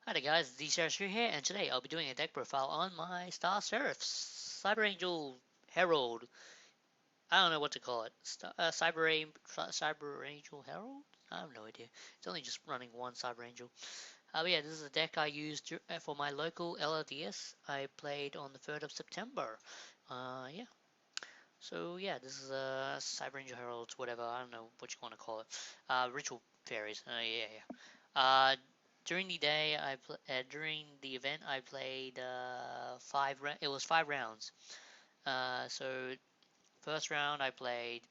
Hi there guys, DCRS here, and today I'll be doing a deck profile on my Star Seraphs, Cyber Angel Herald. I don't know what to call it. Cyber Angel Herald? I have no idea. It's only just running one Cyber Angel. But yeah, this is a deck I used for my local LLDS. I played on the 3rd of September. Yeah. So yeah, this is a Cyber Angel Herald, whatever. I don't know what you want to call it. Ritual Fairies. Yeah. During the day, during the event, I played it was 5 rounds. So first round I played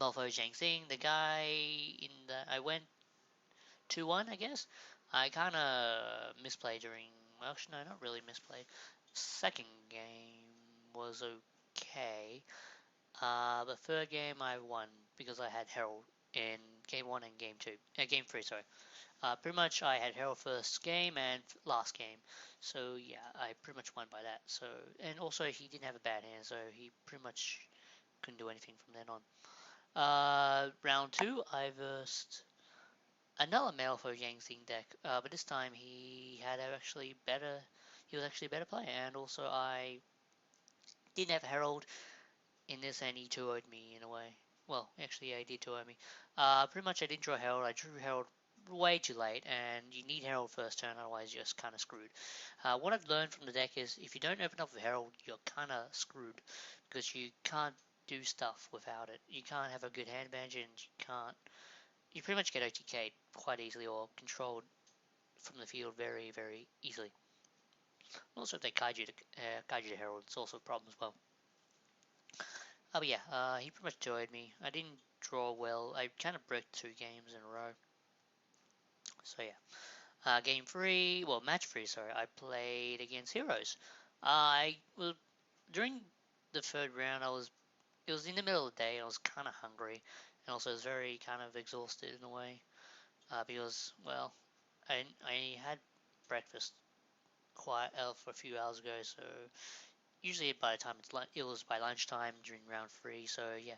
Malfo Zhang the guy I went 2-1, I guess. I kind of misplayed during. Well, actually, no, not really misplayed. Second game was okay. The third game I won because I had Herald in game 1 and game 2. Game 3, sorry. Pretty much I had Herald first game and last game. So yeah, I pretty much won by that. So, and also he didn't have a bad hand, so he pretty much couldn't do anything from then on. Round 2, I versed another Malifaux Yangxing deck, but this time he had actually better. He was actually a better player, and also I didn't have Herald in this, and he 2-0'd me in a way. Well, actually, yeah, he did 2-0 me. Pretty much I didn't draw Herald. I drew Herald way too late, and you need Herald first turn, otherwise you're just kind of screwed. What I've learned from the deck is if you don't open up with Herald, you're kind of screwed, because you can't do stuff without it. You can't have a good hand advantage, and you pretty much get OTK'd quite easily, or controlled from the field very, very easily. Also, if they kaiju to Herald, it's also a problem as well. But yeah, he pretty much enjoyed me. I didn't draw well. I kind of broke 2 games in a row. So yeah. Game 3, well, match 3, sorry, I played against Heroes. I was, during the third round, it was in the middle of the day, and I was kind of hungry, and also I was very kind of exhausted in a way, because, well, I had breakfast quite for a few hours ago, so usually by the time it was by lunchtime during round 3, so yeah,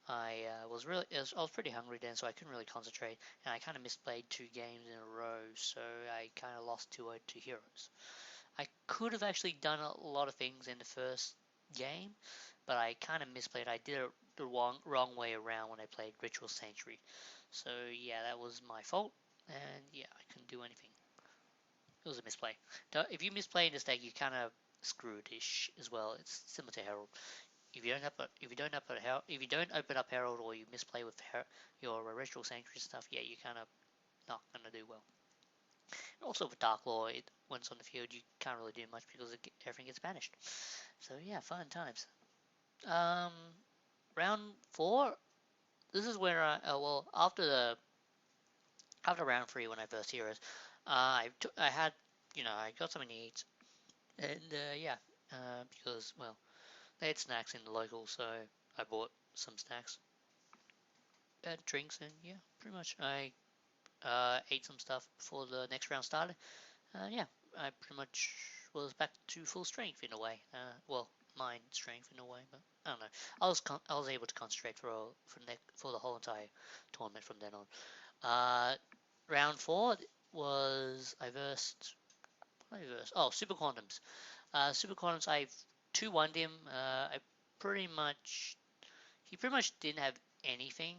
I was pretty hungry then, so I couldn't really concentrate, and I kind of misplayed 2 games in a row, so I kind of lost 2-0 to Heroes. I could have actually done a lot of things in the first game, but I kind of misplayed. I did it the wrong way around when I played Ritual Sanctuary. So yeah, that was my fault, and yeah, I couldn't do anything. It was a misplay. If you misplay in this deck, you kind of screwed-ish as well. It's similar to Herald. If you don't open up Herald, or you misplay with your Ritual Sanctuary stuff, yeah, you're kind of not gonna do well. Also with Dark Law, once on the field, you can't really do much because everything gets banished. So yeah, fun times. Um, round 4. This is where well, after round 3 when I first heroes, I had, I got something to eat, and yeah, because, well, they had snacks in the local, so I bought some snacks and drinks, and yeah, pretty much I ate some stuff before the next round started. Yeah, I pretty much was back to full strength in a way. Well, mind strength in a way, but I don't know. I was able to concentrate for the whole entire tournament from then on. Round 4 was I versed. What did I verse? Oh, Super Quantums. Super Quantums. I 2-1'd him. I pretty much he pretty much didn't have anything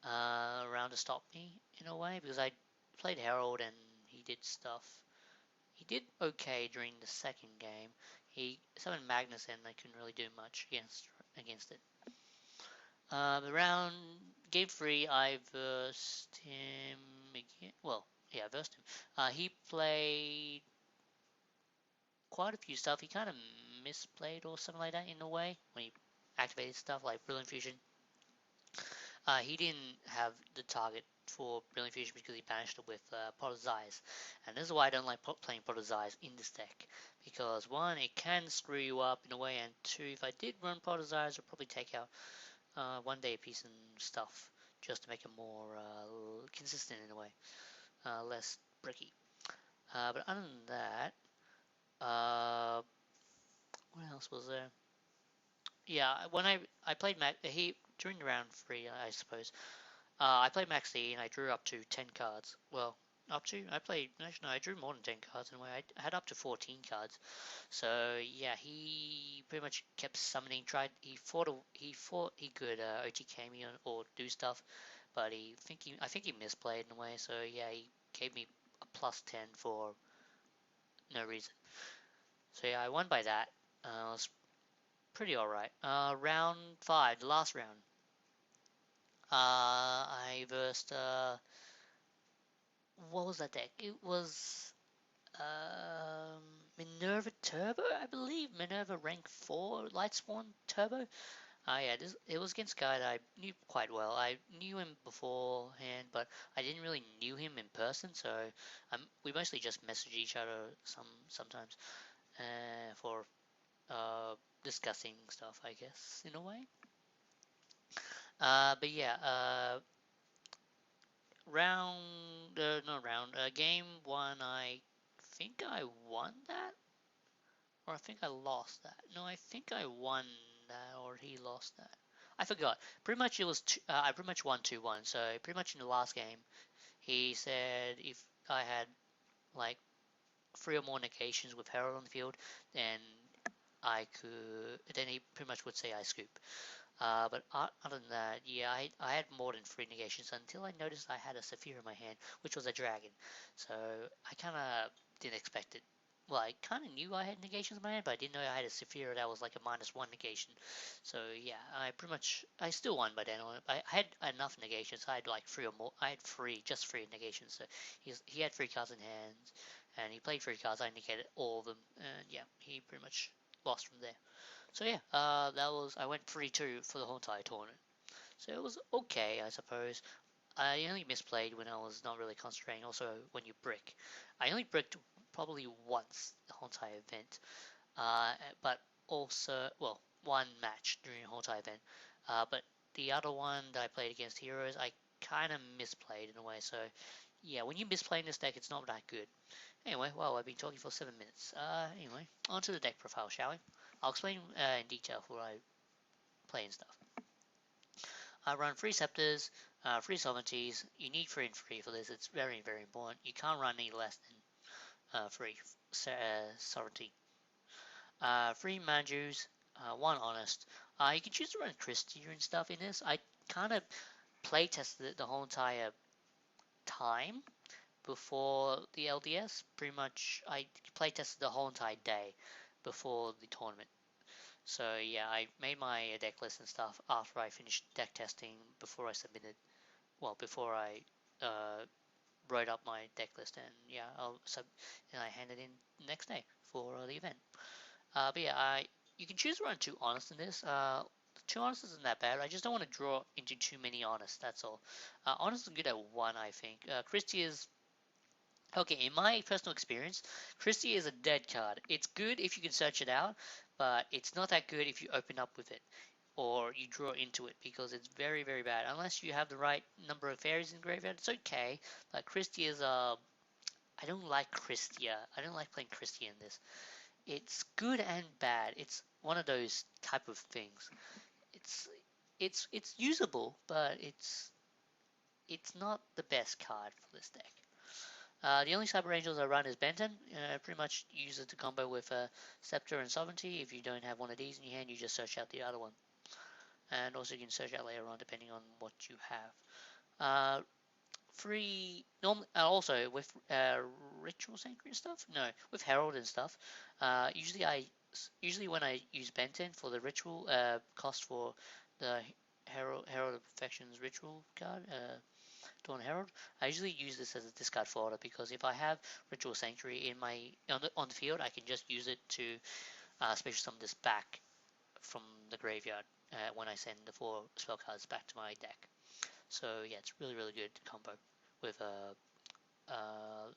around to stop me in a way, because I played Herald and he did stuff. He did okay during the second game. He summoned Magnus and I couldn't really do much against it. Around game 3, I versed him again. Well, yeah, I versed him. He played quite a few stuff. He kind of misplayed or something like that in a way when he activated stuff like Brilliant Fusion. He didn't have the target for Brilliant Fusion because he banished it with Potter's Eyes. And this is why I don't like playing Potter's Eyes in this deck. Because 1, it can screw you up in a way, and 2, if I did run Potter's Eyes, I'd probably take out 1 day piece and stuff just to make it more consistent in a way. Less bricky. But other than that, what else was there? Yeah, when I played during round 3, I suppose. I played Max D and I drew up to 10 cards. Well, up to. I played, actually, no, I drew more than 10 cards in a way. I had up to 14 cards. So yeah, he pretty much kept summoning. He could OTK me or do stuff, but I think he misplayed in a way. So yeah, he gave me a +10 for no reason. So yeah, I won by that. It was pretty alright. Round 5, the last round. I versed what was that deck? It was Minerva Turbo, I believe. Minerva rank 4 Lightsworn Turbo. Yeah, it was against a guy that I knew quite well. I knew him beforehand, but I didn't really knew him in person, so we mostly just messaged each other sometimes for discussing stuff, I guess, in a way. But yeah, game 1, I think I won that, or I think I lost that. No, I think I won that, or he lost that. I forgot. Pretty much it was I pretty much won 2-1. So pretty much in the last game, he said if I had like 3 or more negations with Herald on the field, then I could. Then he pretty much would say I scoop. But other than that, yeah, I had more than 3 negations until I noticed I had a Saphir in my hand, which was a dragon. So I kind of didn't expect it. Well, I kind of knew I had negations in my hand, but I didn't know I had a Saphir that was like a -1 negation. So yeah, I still won by then. I had enough negations. I had like 3 or more. I had 3, just 3 negations. So he had 3 cards in hand, and he played 3 cards. I negated all of them, and yeah, he pretty much lost from there. So yeah, I went 3-2 for the whole entire tournament. So it was okay, I suppose. I only misplayed when I was not really concentrating. Also, when you brick, I only bricked probably once the whole entire event. But also, well, one match during the whole entire event. But the other one that I played against heroes, I kind of misplayed in a way. So yeah, when you misplay in this deck, it's not that good. Anyway, well, I've been talking for 7 minutes. Anyway, on to the deck profile, shall we? I'll explain in detail what I play and stuff. I run 3 Scepters, 3 Sovereignties. You need 3 and 3 for this. It's very, very important. You can't run any less than 3 Sovereignty. 3 Manjus, 1 Honest. You can choose to run Christia and stuff in this. I kind of play tested it the whole entire time before the LDS. Pretty much, I play tested the whole entire day before the tournament. So yeah, I made my deck list and stuff after I finished deck testing before I submitted. Well, before I wrote up my deck list, and yeah, and I handed in the next day for the event. But yeah, you can choose to run 2 honest in this. 2 honest isn't that bad. I just don't want to draw into too many honest. That's all. Honest is good at 1, I think. Christie is okay, in my personal experience, Christie is a dead card. It's good if you can search it out, but it's not that good if you open up with it or you draw into it because it's very, very bad. Unless you have the right number of fairies in graveyard, it's okay. But Christie is I don't like Christia. I don't like playing Christia in this. It's good and bad. It's one of those type of things. It's it's usable, but it's not the best card for this deck. The only Cyber Angels I run is Benton. Pretty much use it to combo with Scepter and Sovereignty. If you don't have one of these in your hand, you just search out the other one. And also you can search out later on depending on what you have. Also with Ritual Sanctuary and stuff? No, with Herald and stuff. Usually when I use Benton for the ritual cost for the Herald of Perfection's ritual card, Dawn Herald, I usually use this as a discard fodder because if I have Ritual Sanctuary in my on the field, I can just use it to special summon this back from the graveyard when I send the 4 spell cards back to my deck. So yeah, it's really, really good combo with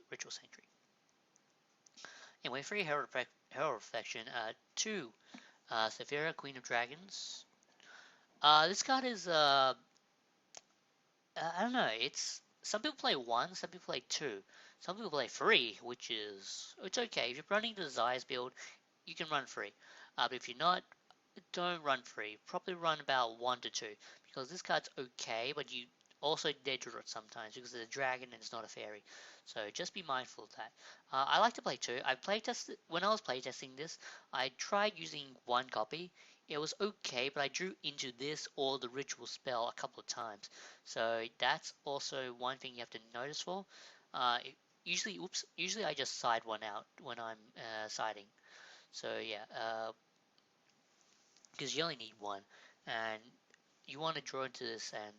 Ritual Sanctuary. Anyway, 3 Herald Reflection, 2 Saphira, Queen of Dragons. This card is I don't know. It's some people play 1, some people play 2, some people play 3, which is it's okay. If you're running the Desires build, you can run 3. But if you're not, don't run 3. Probably run about 1 to 2 because this card's okay, but you also dead draw it sometimes because it's a dragon and it's not a fairy. So just be mindful of that. I like to play two. I playtested when I was playtesting this. I tried using one copy. It was okay, but I drew into this or the ritual spell a couple of times. So that's also one thing you have to notice for. Usually I just side one out when I'm siding. So yeah, because you only need one, and you want to draw into this and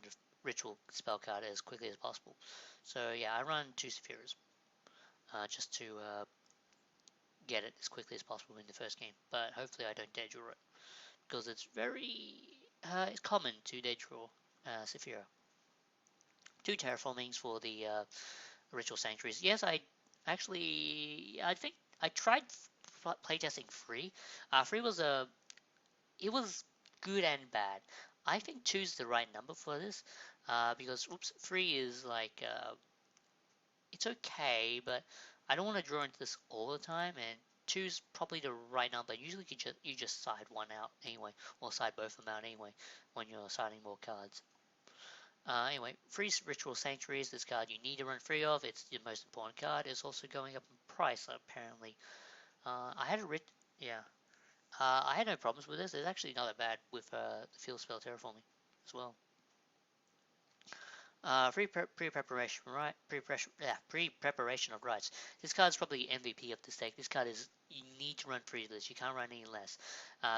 ritual spell card as quickly as possible. So yeah, I run two Sephiras just to get it as quickly as possible in the first game. But hopefully I don't dead draw it because it's very it's common to dead draw Sephira. Two terraformings for the ritual sanctuaries. Yes, I think I tried playtesting free. Free was it was good and bad. I think two's the right number for this because free is like it's okay, but I don't want to draw into this all the time, and two's probably the right number. Usually you just side one out anyway, or side both of them out anyway when you're siding more cards. Anyway, free ritual sanctuaries. This card you need to run free of. It's the most important card. It's also going up in price apparently. I had a yeah. I had no problems with this. It's actually not that bad with the field spell terraforming as well. Pre-preparation, right? Pre-preparation of rights. This card is probably MVP of this deck. This card is you need to run free this. You can't run any less.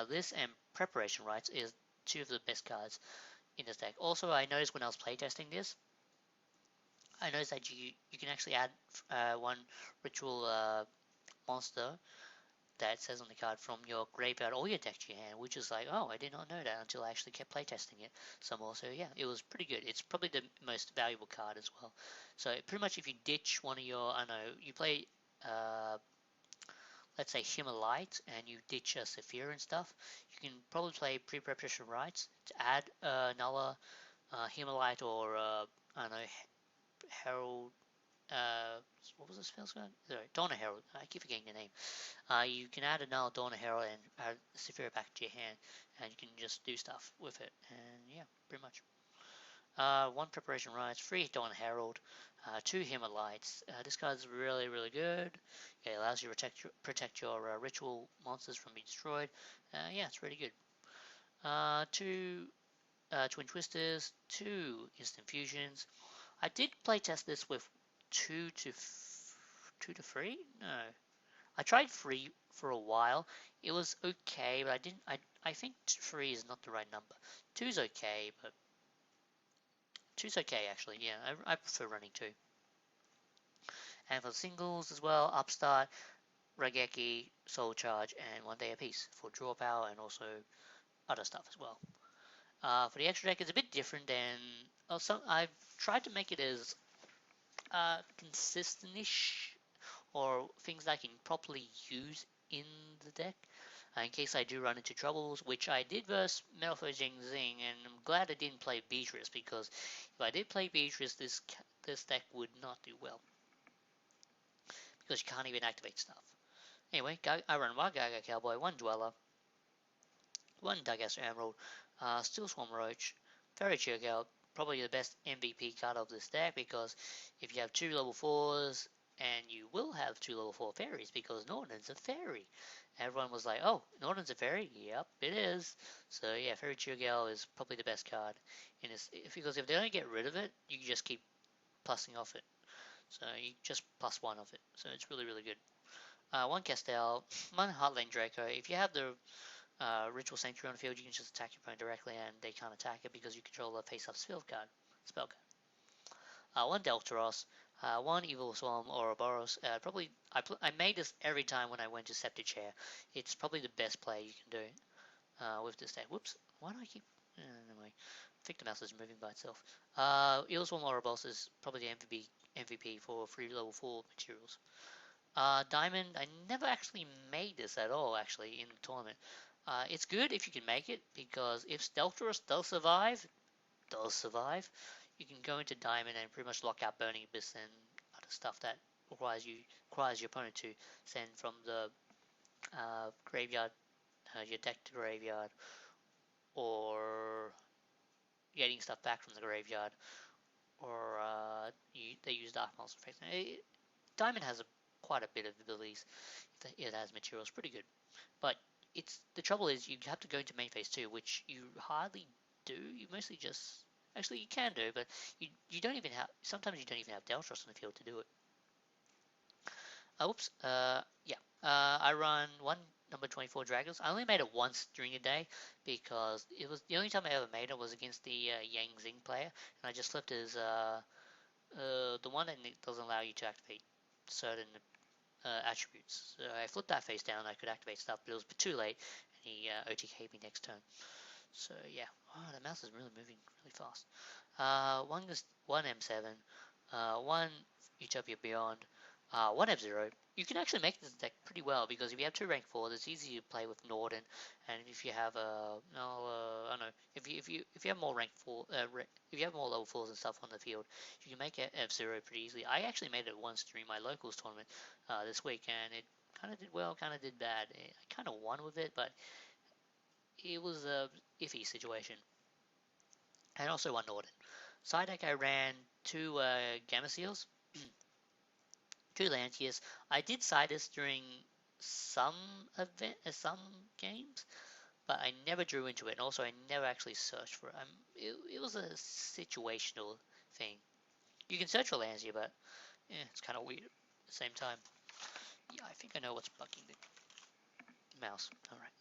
This and preparation rights is two of the best cards in this deck. Also, I noticed when I was playtesting this, I noticed that you can actually add one ritual monster that says on the card from your graveyard or your deck to your hand, which is like, oh, I did not know that until I actually kept playtesting it some more. So yeah, it was pretty good. It's probably the most valuable card as well. So pretty much if you ditch one of your, I don't know, you play, let's say Himalite and you ditch a Saphir and stuff, you can probably play Pre-Preparation Rites to add another Himalite or, I don't know, Herald, uh, what was the spell card? Sorry, Donna Herald. I keep forgetting the name. You can add another Donna Herald and add Saphira back to your hand, and you can just do stuff with it. And yeah, pretty much. One preparation rights, free Donna Herald, two Himalites. This card's really, really good. Yeah, it allows you to protect your ritual monsters from being destroyed. Yeah, it's really good. Two Twin Twisters, two Instant Fusions. I did playtest this with two to three. No, I tried free for a while. It was okay, but I think three is not the right number. Two's okay, but two's okay actually. Yeah, I prefer running two. And for singles as well, Upstart, Raigeki, Soul Charge, and 1 day apiece for draw power and also other stuff as well. For the extra deck, it's a bit different than. Also, I've tried to make it as consistent-ish or things that I can properly use in the deck in case I do run into troubles, which I did versus Metalfo Jing Zing, and I'm glad I didn't play Beatrice because if I did play Beatrice, this deck would not do well because you can't even activate stuff. Anyway, I run one Gaga Cowboy, one Dweller, one Dagger Emerald, Steel Swarm Roach, Fairy Cheer Girl, probably the best MVP card of this deck because if you have two level 4s, and you will have two level 4 fairies because Norden's a fairy. Everyone was like, oh, Norden's a fairy? Yep, it is. So yeah, Fairy Cheer Girl is probably the best card in this because if they don't get rid of it, you can just keep plussing off it. So you just plus one of it. So it's really, really good. One Castell, one Heartland Draco. If you have the Ritual Sanctuary on the field, you can just attack your opponent directly and they can't attack it because you control the face-up spell card. One Deltaros, one Evil Swarm Ouroboros. Probably I made this every time when I went to Scepter Chair. It's probably the best play you can do with this deck. Whoops, why do I keep? Anyway, I think the mouse is moving by itself. Evil Swarm Ouroboros is probably the MVP for free level 4 materials. Diamond, I never actually made this at all actually in the tournament. It's good if you can make it because if Deltaros does survive, you can go into Diamond and pretty much lock out Burning Abyss and other stuff that requires your opponent to send from the graveyard, your deck to graveyard, or getting stuff back from the graveyard, or they use Dark Pulse effect. Diamond has quite a bit of abilities. It has materials pretty good, but the trouble is you have to go into main phase 2, which you hardly do. You mostly just actually you can do, but you don't even have. Sometimes you don't even have Deltros on the field to do it. Oops. Yeah. I run one number 24 Dragons. I only made it once during the day because it was the only time I ever made it was against the Yang Zing player, and I just flipped his the one that doesn't allow you to activate certain attributes. So I flipped that face down. I could activate stuff, but it was too late, and he OTK'd me next turn. So yeah, the mouse is really moving really fast. One M7, one Utopia Beyond, one F-Zero. You can actually make this deck pretty well because if you have two rank 4s, it's easy to play with Norden, and if you have I don't know, if you have more rank 4, if you have more level 4s and stuff on the field, you can make F-Zero pretty easily. I actually made it once during my locals tournament this week, and it kind of did well, kind of did bad. I kind of won with it, but it was a iffy situation. And also one Norden. Side deck I ran two Gamma Seals, two Lantiers. I did Sidus during some some games, but I never drew into it. And also I never actually searched for it. It was a situational thing. You can search for Lantier, but it's kind of weird at the same time. Yeah, I think I know what's bugging the mouse. All right.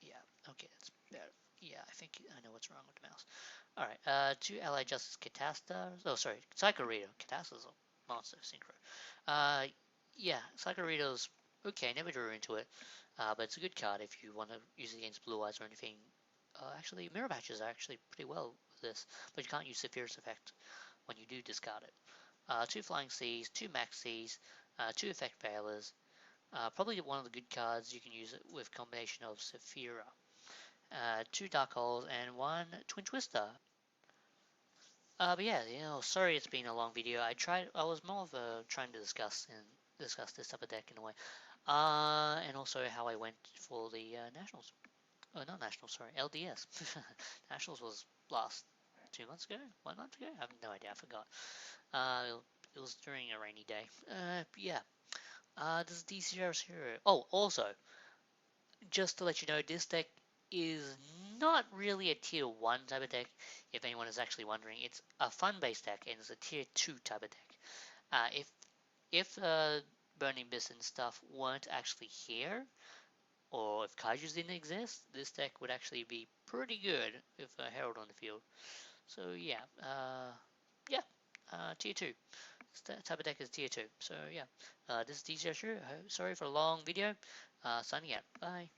Yeah. Okay, that's better. Yeah, I think I know what's wrong with the mouse. Alright, two Allied Justice Catastas. Oh, sorry, Psychorito. Catastas a monster, Synchro. Yeah, Psychorito's okay, never drew into it. But it's a good card if you want to use it against Blue Eyes or anything. Actually, Mirror Matches are actually pretty well with this, but you can't use Saphir's Effect when you do discard it. Two Flying Seas, two Max Seas, two Effect Failers. Probably one of the good cards you can use it with combination of Saphira. Two Dark Holes, and one Twin Twister. But yeah, sorry it's been a long video. I was more of trying to discuss this type of deck in a way. And also how I went for the Nationals. Oh, not Nationals, sorry, LDS. Nationals was last 2 months ago? 1 month ago? I have no idea, I forgot. It was during a rainy day. Yeah. This is DCRS here. Oh, also, just to let you know, this deck is not really a tier 1 type of deck, if anyone is actually wondering. It's a fun-based deck, and it's a tier 2 type of deck. If Burning Abyss and stuff weren't actually here, or if Kaijus didn't exist, this deck would actually be pretty good with Herald on the field. So yeah, tier 2. This type of deck is tier 2. So yeah, this is DJ Sure. Sorry for a long video. Signing out. Bye.